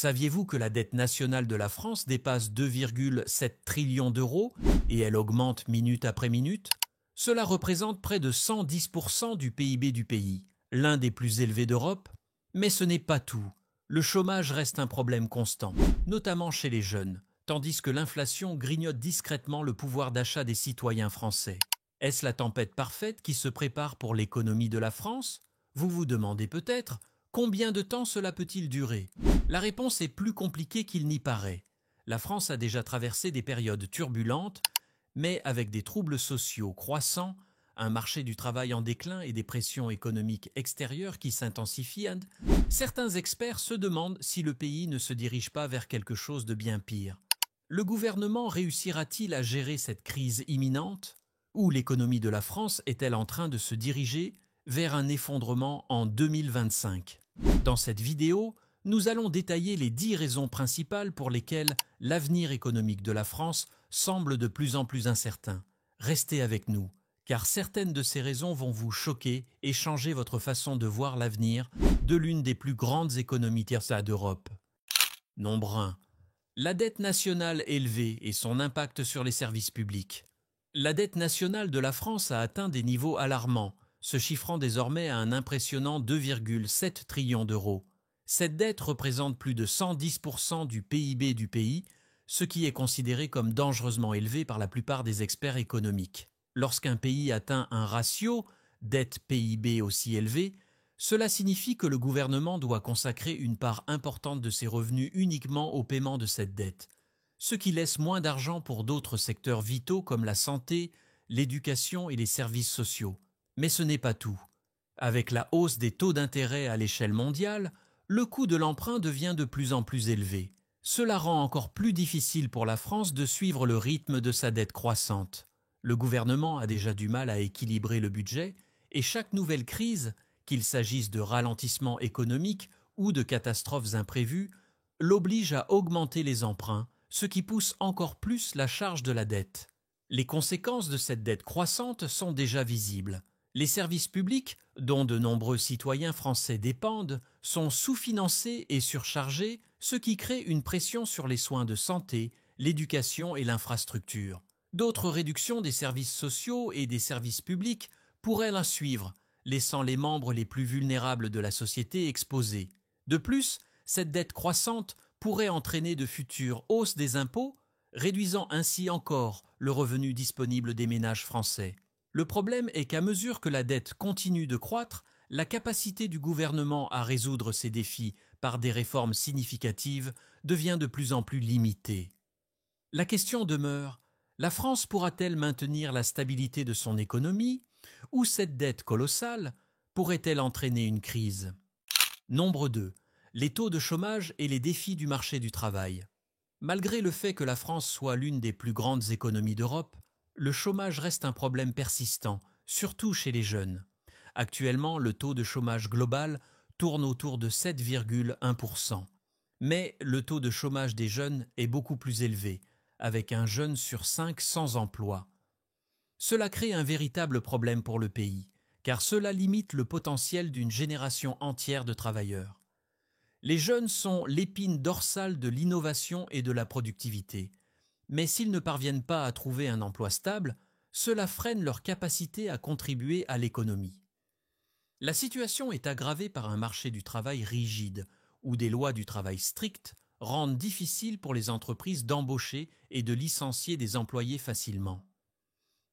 Saviez-vous que la dette nationale de la France dépasse 2,7 trillions d'euros et elle augmente minute après minute? Cela représente près de 110% du PIB du pays, l'un des plus élevés d'Europe. Mais ce n'est pas tout. Le chômage reste un problème constant, notamment chez les jeunes, tandis que l'inflation grignote discrètement le pouvoir d'achat des citoyens français. Est-ce la tempête parfaite qui se prépare pour l'économie de la France? Vous vous demandez peut-être, combien de temps cela peut-il durer? La réponse est plus compliquée qu'il n'y paraît. La France a déjà traversé des périodes turbulentes, mais avec des troubles sociaux croissants, un marché du travail en déclin et des pressions économiques extérieures qui s'intensifient, certains experts se demandent si le pays ne se dirige pas vers quelque chose de bien pire. Le gouvernement réussira-t-il à gérer cette crise imminente? Ou l'économie de la France est-elle en train de se diriger vers un effondrement en 2025? Dans cette vidéo, nous allons détailler les 10 raisons principales pour lesquelles l'avenir économique de la France semble de plus en plus incertain. Restez avec nous, car certaines de ces raisons vont vous choquer et changer votre façon de voir l'avenir de l'une des plus grandes économies tiers d'Europe. Nombre 1. La dette nationale élevée et son impact sur les services publics. La dette nationale de la France a atteint des niveaux alarmants, se chiffrant désormais à un impressionnant 2,7 trillions d'euros. Cette dette représente plus de 110% du PIB du pays, ce qui est considéré comme dangereusement élevé par la plupart des experts économiques. Lorsqu'un pays atteint un ratio dette-PIB aussi élevé, cela signifie que le gouvernement doit consacrer une part importante de ses revenus uniquement au paiement de cette dette, ce qui laisse moins d'argent pour d'autres secteurs vitaux comme la santé, l'éducation et les services sociaux. Mais ce n'est pas tout. Avec la hausse des taux d'intérêt à l'échelle mondiale, le coût de l'emprunt devient de plus en plus élevé. Cela rend encore plus difficile pour la France de suivre le rythme de sa dette croissante. Le gouvernement a déjà du mal à équilibrer le budget et chaque nouvelle crise, qu'il s'agisse de ralentissement économique ou de catastrophes imprévues, l'oblige à augmenter les emprunts, ce qui pousse encore plus la charge de la dette. Les conséquences de cette dette croissante sont déjà visibles. Les services publics, dont de nombreux citoyens français dépendent, sont sous-financés et surchargés, ce qui crée une pression sur les soins de santé, l'éducation et l'infrastructure. D'autres réductions des services sociaux et des services publics pourraient la suivre, laissant les membres les plus vulnérables de la société exposés. De plus, cette dette croissante pourrait entraîner de futures hausses des impôts, réduisant ainsi encore le revenu disponible des ménages français. Le problème est qu'à mesure que la dette continue de croître, la capacité du gouvernement à résoudre ces défis par des réformes significatives devient de plus en plus limitée. La question demeure, la France pourra-t-elle maintenir la stabilité de son économie ou cette dette colossale pourrait-elle entraîner une crise? Nombre 2. Les taux de chômage et les défis du marché du travail. Malgré le fait que la France soit l'une des plus grandes économies d'Europe, le chômage reste un problème persistant, surtout chez les jeunes. Actuellement, le taux de chômage global tourne autour de 7,1%. Mais le taux de chômage des jeunes est beaucoup plus élevé, avec un jeune sur 5 sans emploi. Cela crée un véritable problème pour le pays, car cela limite le potentiel d'une génération entière de travailleurs. Les jeunes sont l'épine dorsale de l'innovation et de la productivité. Mais s'ils ne parviennent pas à trouver un emploi stable, cela freine leur capacité à contribuer à l'économie. La situation est aggravée par un marché du travail rigide, où des lois du travail strictes rendent difficile pour les entreprises d'embaucher et de licencier des employés facilement.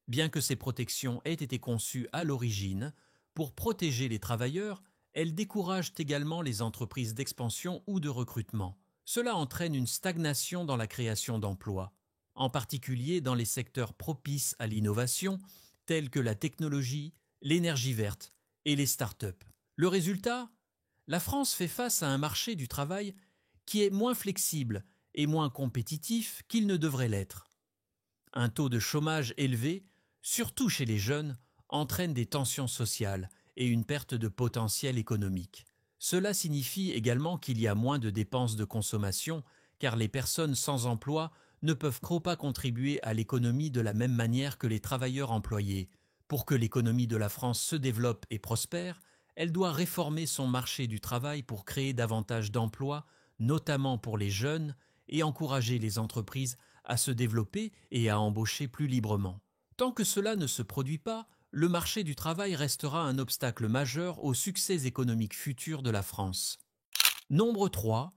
Bien que ces protections aient été conçues à l'origine pour protéger les travailleurs, elles découragent également les entreprises d'expansion ou de recrutement. Cela entraîne une stagnation dans la création d'emplois, en particulier dans les secteurs propices à l'innovation, tels que la technologie, l'énergie verte et les start-up. Le résultat? La France fait face à un marché du travail qui est moins flexible et moins compétitif qu'il ne devrait l'être. Un taux de chômage élevé, surtout chez les jeunes, entraîne des tensions sociales et une perte de potentiel économique. Cela signifie également qu'il y a moins de dépenses de consommation, car les personnes sans emploi ne peuvent pas contribuer à l'économie de la même manière que les travailleurs employés. Pour que l'économie de la France se développe et prospère, elle doit réformer son marché du travail pour créer davantage d'emplois, notamment pour les jeunes, et encourager les entreprises à se développer et à embaucher plus librement. Tant que cela ne se produit pas, le marché du travail restera un obstacle majeur au succès économique futur de la France. Nombre 3.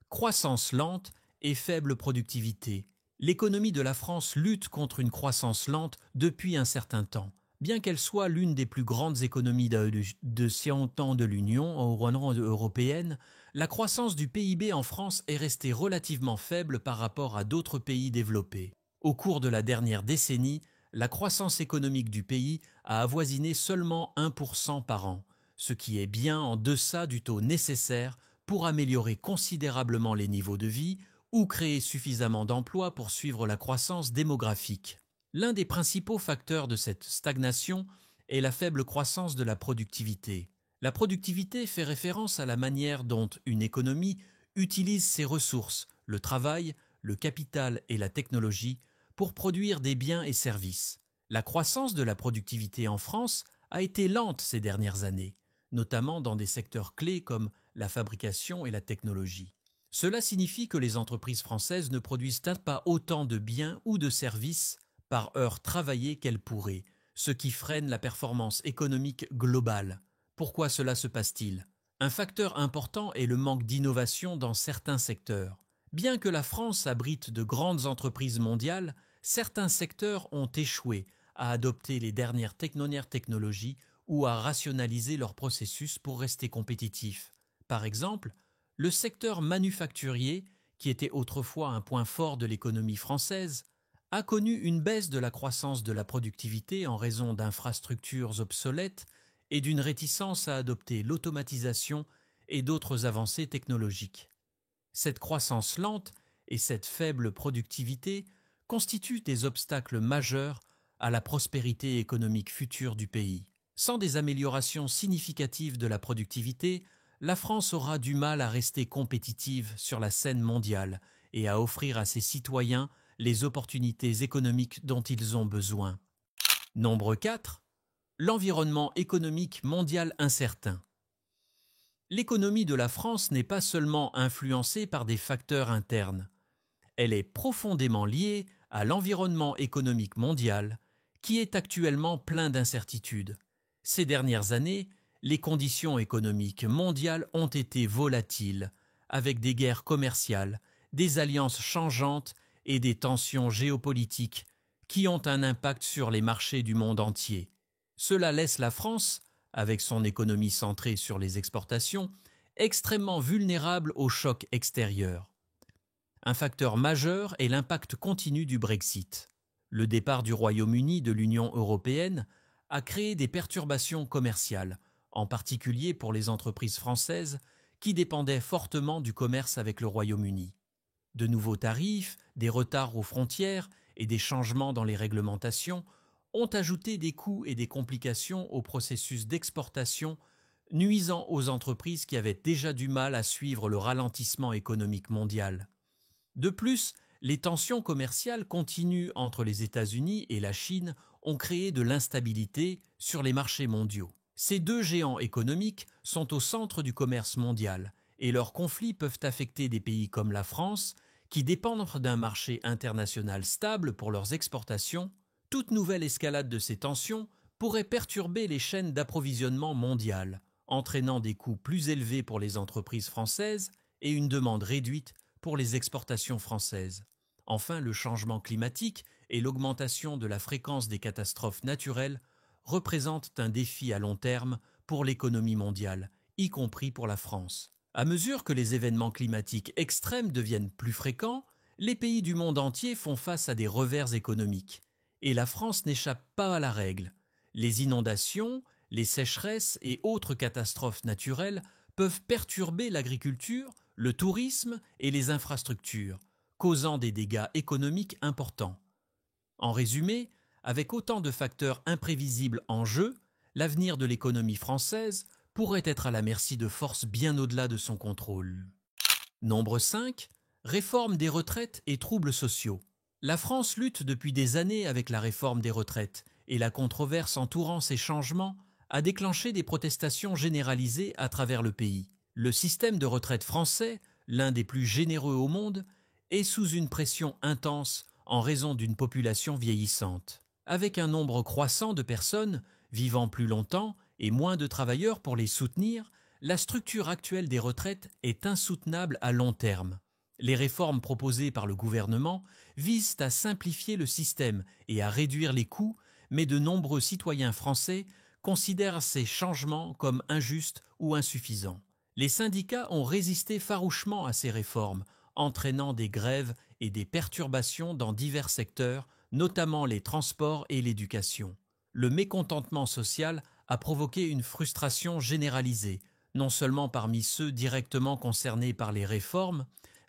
Croissance lente et faible productivité. L'économie de la France lutte contre une croissance lente depuis un certain temps. Bien qu'elle soit l'une des plus grandes économies de 100 ans de l'Union européenne, la croissance du PIB en France est restée relativement faible par rapport à d'autres pays développés. Au cours de la dernière décennie, la croissance économique du pays a avoisiné seulement 1% par an, ce qui est bien en deçà du taux nécessaire pour améliorer considérablement les niveaux de vie ou créer suffisamment d'emplois pour suivre la croissance démographique. L'un des principaux facteurs de cette stagnation est la faible croissance de la productivité. La productivité fait référence à la manière dont une économie utilise ses ressources, le travail, le capital et la technologie, pour produire des biens et services. La croissance de la productivité en France a été lente ces dernières années, notamment dans des secteurs clés comme la fabrication et la technologie. Cela signifie que les entreprises françaises ne produisent pas autant de biens ou de services par heure travaillée qu'elles pourraient, ce qui freine la performance économique globale. Pourquoi cela se passe-t-il ? Un facteur important est le manque d'innovation dans certains secteurs. Bien que la France abrite de grandes entreprises mondiales, certains secteurs ont échoué à adopter les dernières technologies ou à rationaliser leurs processus pour rester compétitifs. Par exemple, le secteur manufacturier, qui était autrefois un point fort de l'économie française, a connu une baisse de la croissance de la productivité en raison d'infrastructures obsolètes et d'une réticence à adopter l'automatisation et d'autres avancées technologiques. Cette croissance lente et cette faible productivité constituent des obstacles majeurs à la prospérité économique future du pays. Sans des améliorations significatives de la productivité, la France aura du mal à rester compétitive sur la scène mondiale et à offrir à ses citoyens les opportunités économiques dont ils ont besoin. Nombre 4. L'environnement économique mondial incertain. L'économie de la France n'est pas seulement influencée par des facteurs internes. Elle est profondément liée à l'environnement économique mondial, qui est actuellement plein d'incertitudes. Ces dernières années, les conditions économiques mondiales ont été volatiles, avec des guerres commerciales, des alliances changeantes et des tensions géopolitiques qui ont un impact sur les marchés du monde entier. Cela laisse la France, avec son économie centrée sur les exportations, extrêmement vulnérable aux chocs extérieurs. Un facteur majeur est l'impact continu du Brexit. Le départ du Royaume-Uni de l'Union européenne a créé des perturbations commerciales, en particulier pour les entreprises françaises qui dépendaient fortement du commerce avec le Royaume-Uni. De nouveaux tarifs, des retards aux frontières et des changements dans les réglementations ont ajouté des coûts et des complications au processus d'exportation, nuisant aux entreprises qui avaient déjà du mal à suivre le ralentissement économique mondial. De plus, les tensions commerciales continues entre les États-Unis et la Chine ont créé de l'instabilité sur les marchés mondiaux. Ces deux géants économiques sont au centre du commerce mondial et leurs conflits peuvent affecter des pays comme la France, qui dépendent d'un marché international stable pour leurs exportations. Toute nouvelle escalade de ces tensions pourrait perturber les chaînes d'approvisionnement mondiales, entraînant des coûts plus élevés pour les entreprises françaises et une demande réduite pour les exportations françaises. Enfin, le changement climatique et l'augmentation de la fréquence des catastrophes naturelles représentent un défi à long terme pour l'économie mondiale, y compris pour la France. À mesure que les événements climatiques extrêmes deviennent plus fréquents, les pays du monde entier font face à des revers économiques. Et la France n'échappe pas à la règle. Les inondations, les sécheresses et autres catastrophes naturelles peuvent perturber l'agriculture, le tourisme et les infrastructures, causant des dégâts économiques importants. En résumé, avec autant de facteurs imprévisibles en jeu, l'avenir de l'économie française pourrait être à la merci de forces bien au-delà de son contrôle. Nombre 5. Réforme des retraites et troubles sociaux. La France lutte depuis des années avec la réforme des retraites et la controverse entourant ces changements a déclenché des protestations généralisées à travers le pays. Le système de retraite français, l'un des plus généreux au monde, est sous une pression intense en raison d'une population vieillissante. Avec un nombre croissant de personnes vivant plus longtemps et moins de travailleurs pour les soutenir, la structure actuelle des retraites est insoutenable à long terme. Les réformes proposées par le gouvernement visent à simplifier le système et à réduire les coûts, mais de nombreux citoyens français considèrent ces changements comme injustes ou insuffisants. Les syndicats ont résisté farouchement à ces réformes, entraînant des grèves et des perturbations dans divers secteurs, notamment les transports et l'éducation. Le mécontentement social a provoqué une frustration généralisée, non seulement parmi ceux directement concernés par les réformes,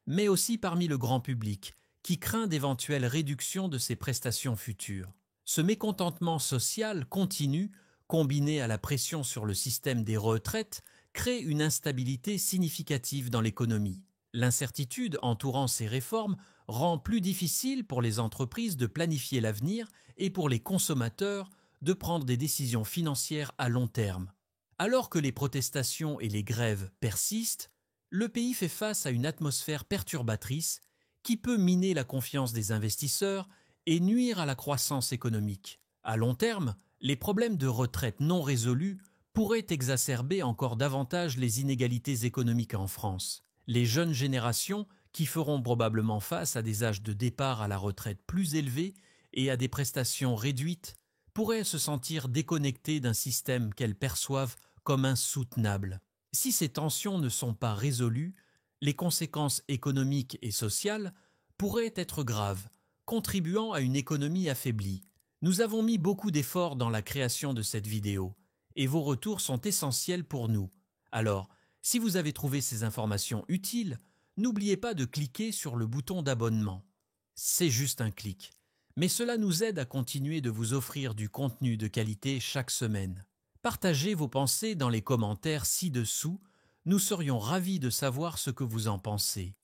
mais aussi parmi le grand public, qui craint d'éventuelles réductions de ses prestations futures. Ce mécontentement social continu, combiné à la pression sur le système des retraites, crée une instabilité significative dans l'économie. L'incertitude entourant ces réformes rend plus difficile pour les entreprises de planifier l'avenir et pour les consommateurs de prendre des décisions financières à long terme. Alors que les protestations et les grèves persistent, le pays fait face à une atmosphère perturbatrice qui peut miner la confiance des investisseurs et nuire à la croissance économique. À long terme, les problèmes de retraite non résolus pourraient exacerber encore davantage les inégalités économiques en France. Les jeunes générations, qui feront probablement face à des âges de départ à la retraite plus élevés et à des prestations réduites, pourraient se sentir déconnectées d'un système qu'elles perçoivent comme insoutenable. Si ces tensions ne sont pas résolues, les conséquences économiques et sociales pourraient être graves, contribuant à une économie affaiblie. Nous avons mis beaucoup d'efforts dans la création de cette vidéo, et vos retours sont essentiels pour nous. Alors, si vous avez trouvé ces informations utiles, n'oubliez pas de cliquer sur le bouton d'abonnement. C'est juste un clic, mais cela nous aide à continuer de vous offrir du contenu de qualité chaque semaine. Partagez vos pensées dans les commentaires ci-dessous, nous serions ravis de savoir ce que vous en pensez.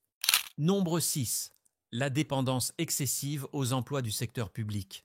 Nombre 6. La dépendance excessive aux emplois du secteur public.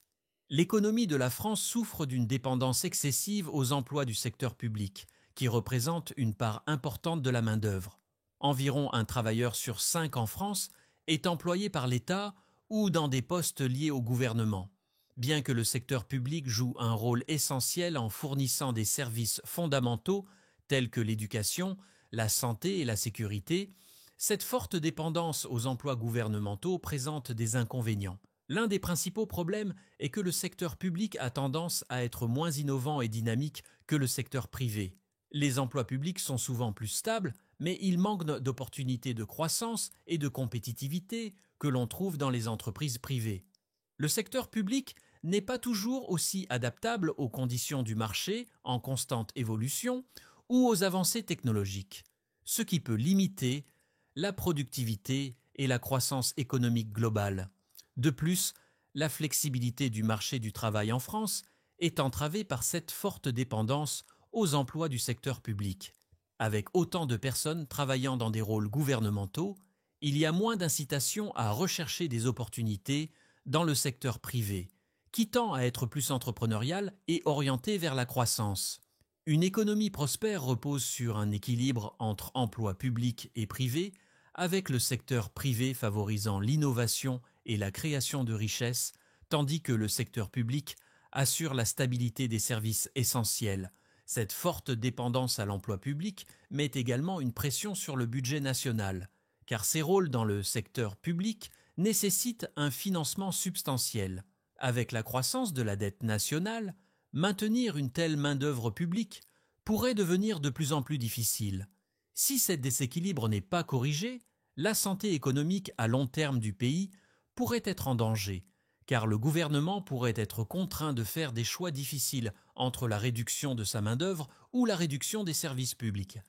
L'économie de la France souffre d'une dépendance excessive aux emplois du secteur public, qui représente une part importante de la main-d'œuvre. Environ un travailleur sur 5 en France est employé par l'État ou dans des postes liés au gouvernement. Bien que le secteur public joue un rôle essentiel en fournissant des services fondamentaux tels que l'éducation, la santé et la sécurité, cette forte dépendance aux emplois gouvernementaux présente des inconvénients. L'un des principaux problèmes est que le secteur public a tendance à être moins innovant et dynamique que le secteur privé. Les emplois publics sont souvent plus stables, mais ils manquent d'opportunités de croissance et de compétitivité que l'on trouve dans les entreprises privées. Le secteur public n'est pas toujours aussi adaptable aux conditions du marché en constante évolution ou aux avancées technologiques, ce qui peut limiter la productivité et la croissance économique globale. De plus, la flexibilité du marché du travail en France est entravée par cette forte dépendance aux emplois du secteur public. Avec autant de personnes travaillant dans des rôles gouvernementaux, il y a moins d'incitation à rechercher des opportunités dans le secteur privé, qui tend à être plus entrepreneurial et orienté vers la croissance. Une économie prospère repose sur un équilibre entre emplois publics et privés, avec le secteur privé favorisant l'innovation et la création de richesses, tandis que le secteur public assure la stabilité des services essentiels. Cette forte dépendance à l'emploi public met également une pression sur le budget national, car ces rôles dans le secteur public nécessitent un financement substantiel. Avec la croissance de la dette nationale, maintenir une telle main-d'œuvre publique pourrait devenir de plus en plus difficile. Si ce déséquilibre n'est pas corrigé, la santé économique à long terme du pays pourrait être en danger, car le gouvernement pourrait être contraint de faire des choix difficiles entre la réduction de sa main-d'œuvre ou la réduction des services publics.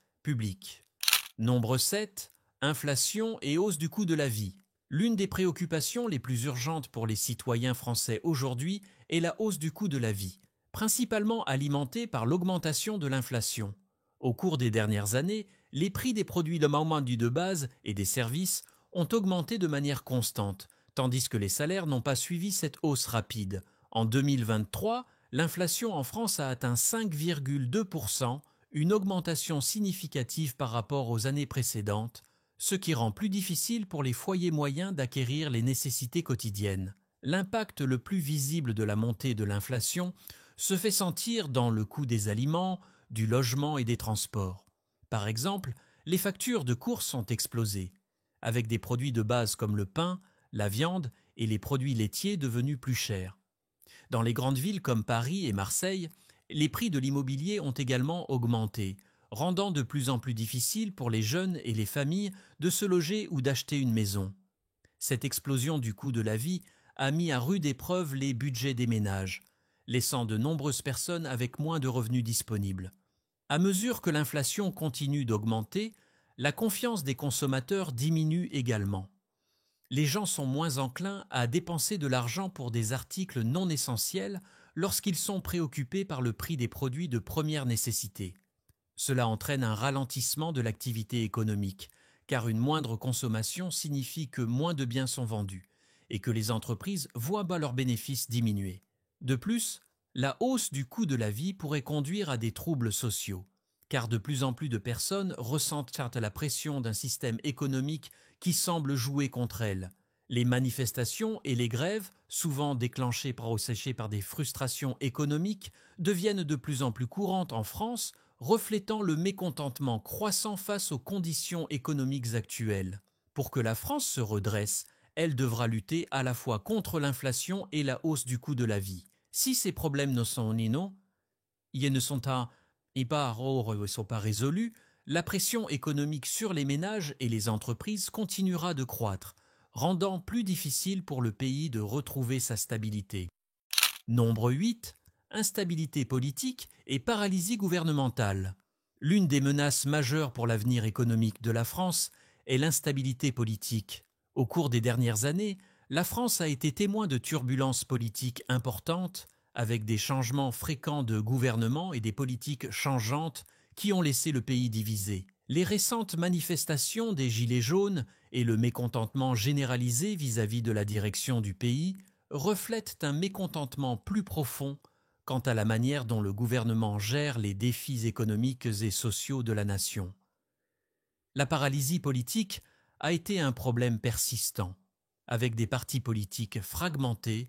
Nombre 7. Inflation et hausse du coût de la vie. L'une des préoccupations les plus urgentes pour les citoyens français aujourd'hui est la hausse du coût de la vie, principalement alimentée par l'augmentation de l'inflation. Au cours des dernières années, les prix des produits de base et des services ont augmenté de manière constante, tandis que les salaires n'ont pas suivi cette hausse rapide. En 2023, l'inflation en France a atteint 5,2%, une augmentation significative par rapport aux années précédentes, ce qui rend plus difficile pour les foyers moyens d'acquérir les nécessités quotidiennes. L'impact le plus visible de la montée de l'inflation se fait sentir dans le coût des aliments, du logement et des transports. Par exemple, les factures de courses ont explosé, avec des produits de base comme le pain, la viande et les produits laitiers devenus plus chers. Dans les grandes villes comme Paris et Marseille, les prix de l'immobilier ont également augmenté, rendant de plus en plus difficile pour les jeunes et les familles de se loger ou d'acheter une maison. Cette explosion du coût de la vie a mis à rude épreuve les budgets des ménages, laissant de nombreuses personnes avec moins de revenus disponibles. À mesure que l'inflation continue d'augmenter, la confiance des consommateurs diminue également. Les gens sont moins enclins à dépenser de l'argent pour des articles non essentiels lorsqu'ils sont préoccupés par le prix des produits de première nécessité. Cela entraîne un ralentissement de l'activité économique, car une moindre consommation signifie que moins de biens sont vendus et que les entreprises voient leurs bénéfices diminuer. De plus, la hausse du coût de la vie pourrait conduire à des troubles sociaux, car de plus en plus de personnes ressentent la pression d'un système économique qui semble jouer contre elles. Les manifestations et les grèves, souvent déclenchées par des frustrations économiques, deviennent de plus en plus courantes en France, reflétant le mécontentement croissant face aux conditions économiques actuelles. Pour que la France se redresse, elle devra lutter à la fois contre l'inflation et la hausse du coût de la vie. Si ces problèmes ne sont pas résolus, la pression économique sur les ménages et les entreprises continuera de croître, rendant plus difficile pour le pays de retrouver sa stabilité. Nombre 8. Instabilité politique et paralysie gouvernementale. L'une des menaces majeures pour l'avenir économique de la France est l'instabilité politique. Au cours des dernières années, la France a été témoin de turbulences politiques importantes, avec des changements fréquents de gouvernement et des politiques changeantes qui ont laissé le pays divisé. Les récentes manifestations des Gilets jaunes et le mécontentement généralisé vis-à-vis de la direction du pays reflètent un mécontentement plus profond quant à la manière dont le gouvernement gère les défis économiques et sociaux de la nation. La paralysie politique a été un problème persistant, avec des partis politiques fragmentés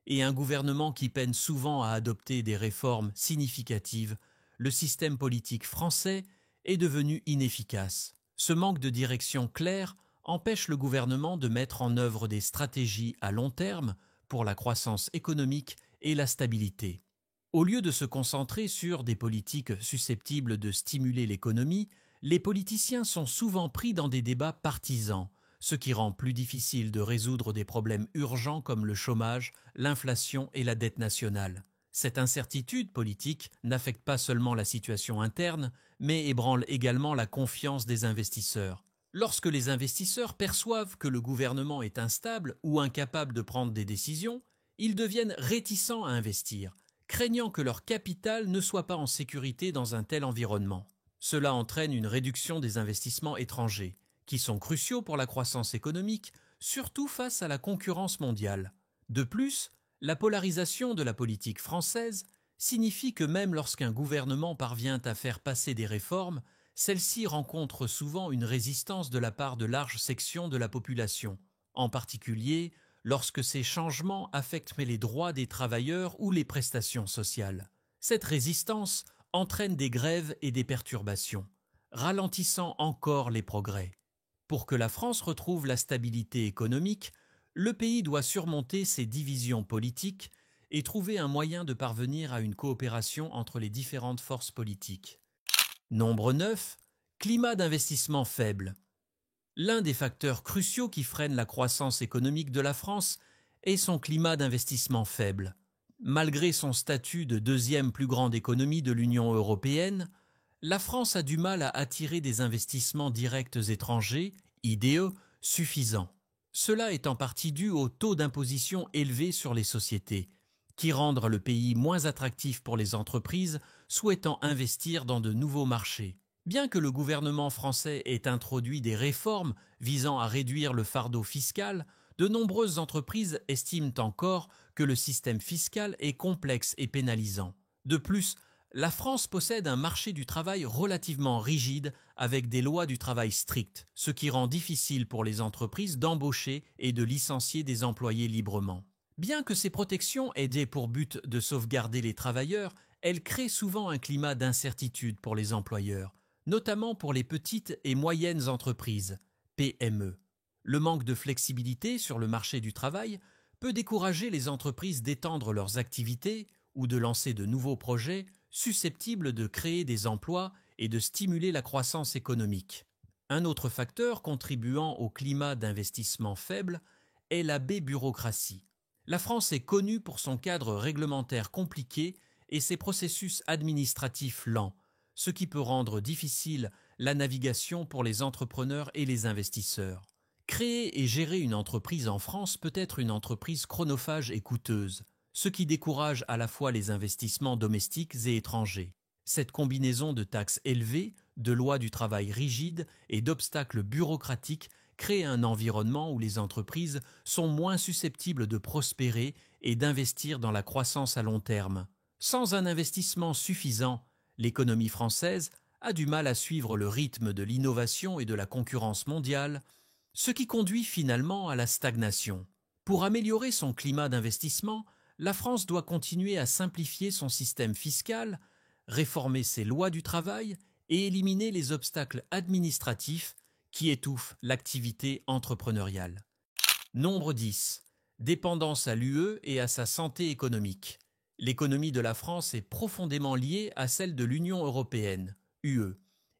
et un gouvernement qui peine souvent à adopter des réformes significatives. Le système politique français est devenu inefficace. Ce manque de direction claire empêche le gouvernement de mettre en œuvre des stratégies à long terme pour la croissance économique et la stabilité. Au lieu de se concentrer sur des politiques susceptibles de stimuler l'économie, les politiciens sont souvent pris dans des débats partisans, ce qui rend plus difficile de résoudre des problèmes urgents comme le chômage, l'inflation et la dette nationale. Cette incertitude politique n'affecte pas seulement la situation interne, mais ébranle également la confiance des investisseurs. Lorsque les investisseurs perçoivent que le gouvernement est instable ou incapable de prendre des décisions, ils deviennent réticents à investir, craignant que leur capital ne soit pas en sécurité dans un tel environnement. Cela entraîne une réduction des investissements étrangers, qui sont cruciaux pour la croissance économique, surtout face à la concurrence mondiale. De plus, la polarisation de la politique française signifie que même lorsqu'un gouvernement parvient à faire passer des réformes, celles-ci rencontrent souvent une résistance de la part de larges sections de la population, en particulier lorsque ces changements affectent les droits des travailleurs ou les prestations sociales. Cette résistance entraîne des grèves et des perturbations, ralentissant encore les progrès. Pour que la France retrouve la stabilité économique, le pays doit surmonter ses divisions politiques et trouver un moyen de parvenir à une coopération entre les différentes forces politiques. Nombre 9. Climat d'investissement faible. L'un des facteurs cruciaux qui freine la croissance économique de la France est son climat d'investissement faible. Malgré son statut de deuxième plus grande économie de l'Union européenne, la France a du mal à attirer des investissements directs étrangers, IDE, suffisants. Cela est en partie dû au taux d'imposition élevé sur les sociétés, qui rendent le pays moins attractif pour les entreprises souhaitant investir dans de nouveaux marchés. Bien que le gouvernement français ait introduit des réformes visant à réduire le fardeau fiscal, de nombreuses entreprises estiment encore que le système fiscal est complexe et pénalisant. De plus, La France possède un marché du travail relativement rigide avec des lois du travail strictes, ce qui rend difficile pour les entreprises d'embaucher et de licencier des employés librement. Bien que ces protections aient pour but de sauvegarder les travailleurs, elles créent souvent un climat d'incertitude pour les employeurs, notamment pour les petites et moyennes entreprises, PME. Le manque de flexibilité sur le marché du travail peut décourager les entreprises d'étendre leurs activités ou de lancer de nouveaux projets susceptibles de créer des emplois et de stimuler la croissance économique. Un autre facteur contribuant au climat d'investissement faible est la bureaucratie. La France est connue pour son cadre réglementaire compliqué et ses processus administratifs lents, ce qui peut rendre difficile la navigation pour les entrepreneurs et les investisseurs. Créer et gérer une entreprise en France peut être une entreprise chronophage et coûteuse, ce qui décourage à la fois les investissements domestiques et étrangers. Cette combinaison de taxes élevées, de lois du travail rigides et d'obstacles bureaucratiques crée un environnement où les entreprises sont moins susceptibles de prospérer et d'investir dans la croissance à long terme. Sans un investissement suffisant, l'économie française a du mal à suivre le rythme de l'innovation et de la concurrence mondiale, ce qui conduit finalement à la stagnation. Pour améliorer son climat d'investissement, la France doit continuer à simplifier son système fiscal, réformer ses lois du travail et éliminer les obstacles administratifs qui étouffent l'activité entrepreneuriale. Nombre 10. Dépendance à l'UE et à sa santé économique. L'économie de la France est profondément liée à celle de l'Union européenne, UE,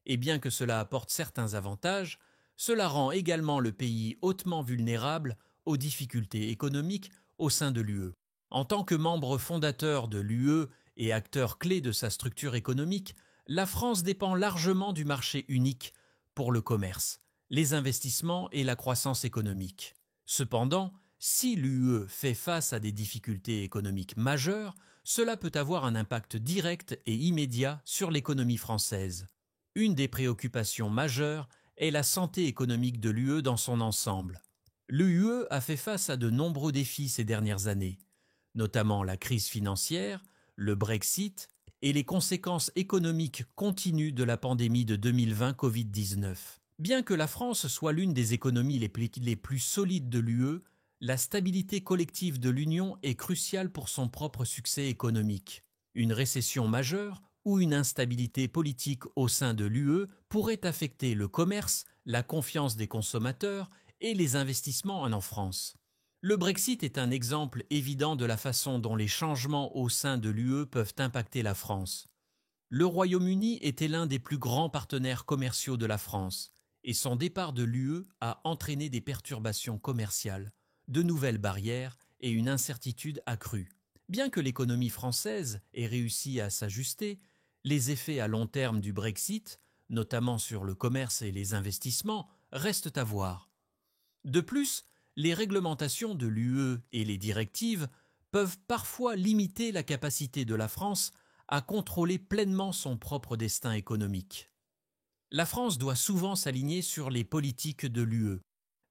et bien que cela apporte certains avantages, cela rend également le pays hautement vulnérable aux difficultés économiques au sein de l'UE. En tant que membre fondateur de l'UE et acteur clé de sa structure économique, la France dépend largement du marché unique pour le commerce, les investissements et la croissance économique. Cependant, si l'UE fait face à des difficultés économiques majeures, cela peut avoir un impact direct et immédiat sur l'économie française. Une des préoccupations majeures est la santé économique de l'UE dans son ensemble. L'UE a fait face à de nombreux défis ces dernières années, notamment la crise financière, le Brexit et les conséquences économiques continues de la pandémie de 2020 Covid-19. Bien que la France soit l'une des économies les plus solides de l'UE, la stabilité collective de l'Union est cruciale pour son propre succès économique. Une récession majeure ou une instabilité politique au sein de l'UE pourrait affecter le commerce, la confiance des consommateurs et les investissements en France. Le Brexit est un exemple évident de la façon dont les changements au sein de l'UE peuvent impacter la France. Le Royaume-Uni était l'un des plus grands partenaires commerciaux de la France, et son départ de l'UE a entraîné des perturbations commerciales, de nouvelles barrières et une incertitude accrue. Bien que l'économie française ait réussi à s'ajuster, les effets à long terme du Brexit, notamment sur le commerce et les investissements, restent à voir. De plus, les réglementations de l'UE et les directives peuvent parfois limiter la capacité de la France à contrôler pleinement son propre destin économique. La France doit souvent s'aligner sur les politiques de l'UE,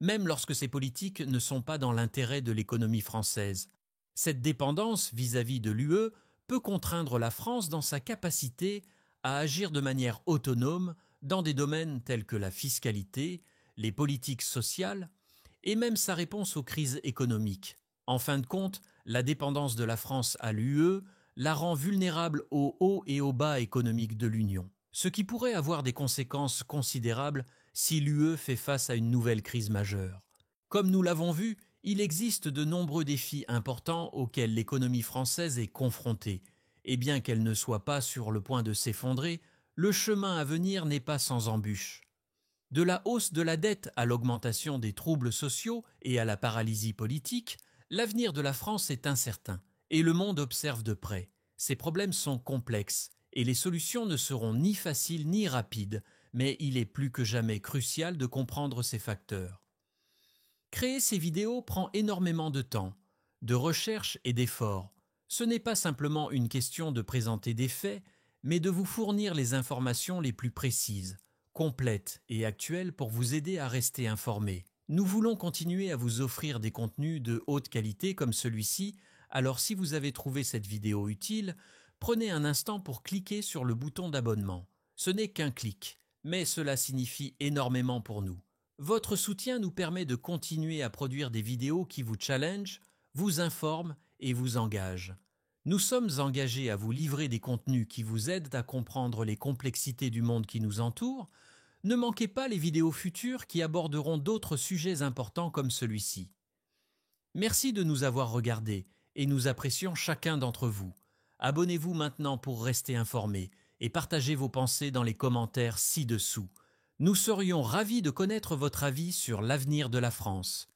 même lorsque ces politiques ne sont pas dans l'intérêt de l'économie française. Cette dépendance vis-à-vis de l'UE peut contraindre la France dans sa capacité à agir de manière autonome dans des domaines tels que la fiscalité, les politiques sociales et même sa réponse aux crises économiques. En fin de compte, la dépendance de la France à l'UE la rend vulnérable aux hauts et aux bas économiques de l'Union, ce qui pourrait avoir des conséquences considérables si l'UE fait face à une nouvelle crise majeure. Comme nous l'avons vu, il existe de nombreux défis importants auxquels l'économie française est confrontée, et bien qu'elle ne soit pas sur le point de s'effondrer, le chemin à venir n'est pas sans embûches. De la hausse de la dette à l'augmentation des troubles sociaux et à la paralysie politique, l'avenir de la France est incertain, et le monde observe de près. Ces problèmes sont complexes, et les solutions ne seront ni faciles ni rapides, mais il est plus que jamais crucial de comprendre ces facteurs. Créer ces vidéos prend énormément de temps, de recherche et d'efforts. Ce n'est pas simplement une question de présenter des faits, mais de vous fournir les informations les plus précises, complètes et actuelles pour vous aider à rester informé. Nous voulons continuer à vous offrir des contenus de haute qualité comme celui-ci, alors si vous avez trouvé cette vidéo utile, prenez un instant pour cliquer sur le bouton d'abonnement. Ce n'est qu'un clic, mais cela signifie énormément pour nous. Votre soutien nous permet de continuer à produire des vidéos qui vous challengent, vous informent et vous engagent. Nous sommes engagés à vous livrer des contenus qui vous aident à comprendre les complexités du monde qui nous entoure. Ne manquez pas les vidéos futures qui aborderont d'autres sujets importants comme celui-ci. Merci de nous avoir regardés et nous apprécions chacun d'entre vous. Abonnez-vous maintenant pour rester informés et partagez vos pensées dans les commentaires ci-dessous. Nous serions ravis de connaître votre avis sur l'avenir de la France.